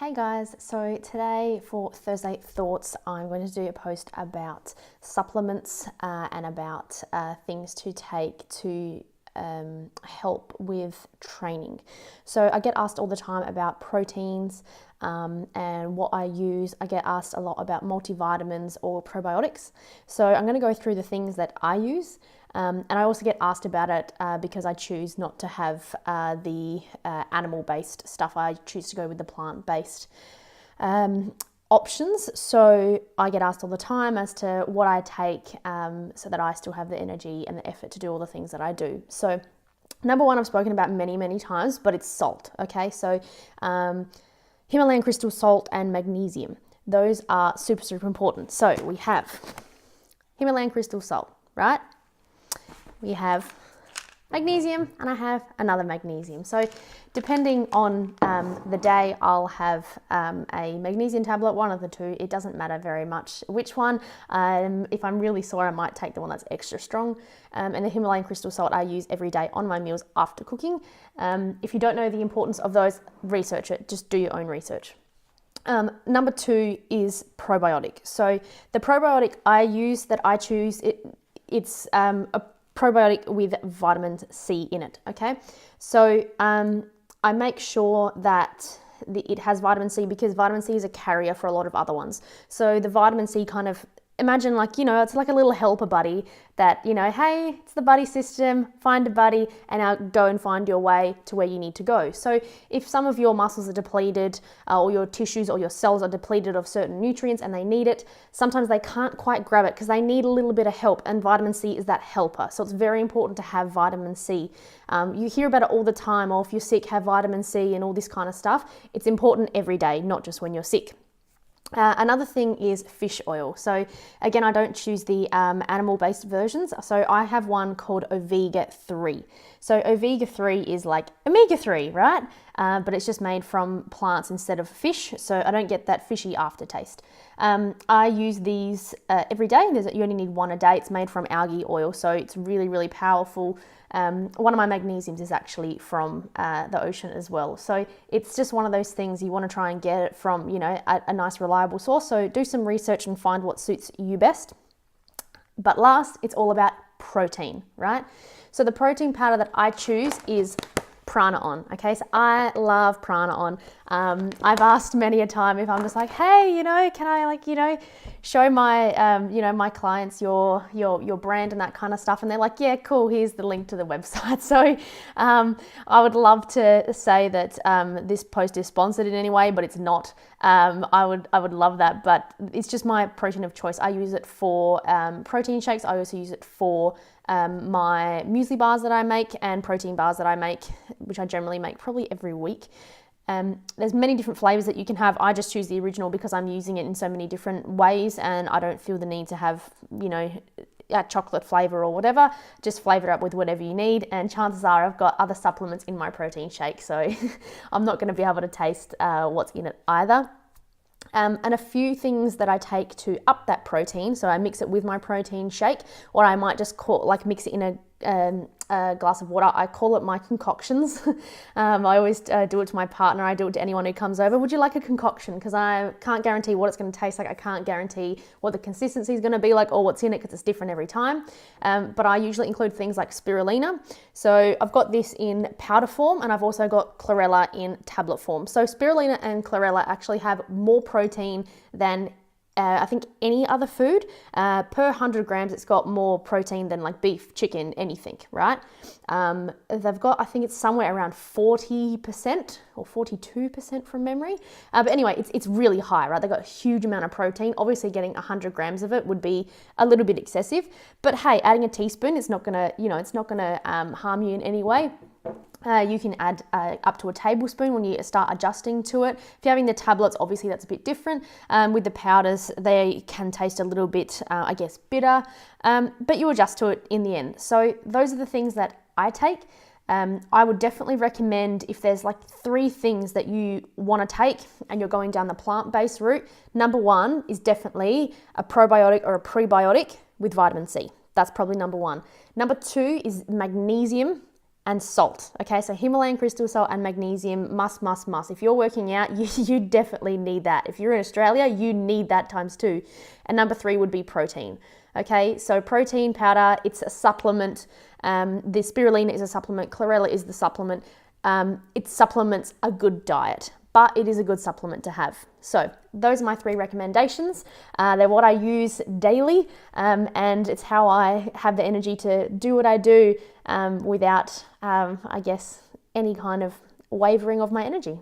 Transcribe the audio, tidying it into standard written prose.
Hey guys, so today for Thursday Thoughts, I'm going to do a post about supplements and about things to take to help with training. So I get asked all the time about proteins and what I use. I get asked a lot about multivitamins or probiotics. So I'm going to go through the things that I use. And I also get asked about it because I choose not to have the animal-based stuff. I choose to go with the plant-based options. So I get asked all the time as to what I take so that I still have the energy and the effort to do all the things that I do. So number one, I've spoken about many times, but it's salt. Okay, so Himalayan crystal salt and magnesium. Those are super important. So we have Himalayan crystal salt, right? We have magnesium and I have another magnesium. So depending on the day, I'll have a magnesium tablet, one of the two. It doesn't matter very much which one. If I'm really sore, I might take the one that's extra strong. And the Himalayan crystal salt I use every day on my meals after cooking. If you don't know the importance of those, research it. Just do your own research. Number two is probiotic. So the probiotic I use that I choose, it's a probiotic with vitamin C in it, okay? So I make sure that it has vitamin C because vitamin C is a carrier for a lot of other ones. So the vitamin C kind of, imagine like, it's like a little helper buddy that, hey, it's the buddy system, find a buddy and now go and find your way to where you need to go. So if some of your muscles are depleted or your tissues or your cells are depleted of certain nutrients and they need it, sometimes they can't quite grab it because they need a little bit of help, and vitamin C is that helper. So it's very important to have vitamin C. You hear about it all the time, or if you're sick, have vitamin C and all this kind of stuff. It's important every day, not just when you're sick. Another thing is fish oil. So again, I don't choose the animal-based versions. So I have one called Omega-3. So Omega-3 is like Omega-3, right? But it's just made from plants instead of fish. So I don't get that fishy aftertaste. I use these every day. You only need one a day. It's made from algae oil. So it's really powerful. One of my magnesiums is actually from the ocean as well. So it's just one of those things you want to try and get it from, a nice reliable source. So do some research and find what suits you best. But last, it's all about protein, right? So the protein powder that I choose is Prana-On. Okay, so I love Prana-On. I've asked many a time if I'm just like, hey, can I show my my clients your brand and that kind of stuff, and they're like, yeah, cool, here's the link to the website. So I would love to say that this post is sponsored in any way, but it's not. I would love that, but it's just my protein of choice. I use it for protein shakes. I also use it for my muesli bars that I make and protein bars that I make, which I generally make probably every week. There's many different flavors that you can have. I just choose the original because I'm using it in so many different ways and I don't feel the need to have, a chocolate flavor or whatever. Just flavor it up with whatever you need, and chances are I've got other supplements in my protein shake, so I'm not going to be able to taste what's in it either. And a few things that I take to up that protein. So I mix it with my protein shake, or I might just mix it in a glass of water. I call it my concoctions. I always do it to my partner. I do it to anyone who comes over. Would you like a concoction? Because I can't guarantee what it's going to taste like. I can't guarantee what the consistency is going to be like or what's in it because it's different every time. But I usually include things like spirulina. So I've got this in powder form, and I've also got chlorella in tablet form. So spirulina and chlorella actually have more protein than I think any other food. Per 100 grams, it's got more protein than like beef, chicken, anything, right? They've got, I think it's somewhere around 40% or 42% from memory. But anyway, it's really high, right? They've got a huge amount of protein. Obviously getting 100 grams of it would be a little bit excessive, but hey, adding a teaspoon, it's not gonna, harm you in any way. You can add up to a tablespoon when you start adjusting to it. If you're having the tablets, obviously that's a bit different. With the powders, they can taste a little bit, bitter, but you adjust to it in the end. So those are the things that I take. I would definitely recommend, if there's like 3 things that you want to take and you're going down the plant-based route, number 1 is definitely a probiotic or a prebiotic with vitamin C. That's probably number 1. Number 2 is magnesium and salt. Okay, so Himalayan crystal salt and magnesium, must. If you're working out, you definitely need that. If you're in Australia, you need that times 2. And number 3 would be protein. Okay, so protein powder, it's a supplement. The spirulina is a supplement. Chlorella is the supplement. It supplements a good diet, but it is a good supplement to have. So those are my 3 recommendations. They're what I use daily, and it's how I have the energy to do what I do without, I guess, any kind of wavering of my energy.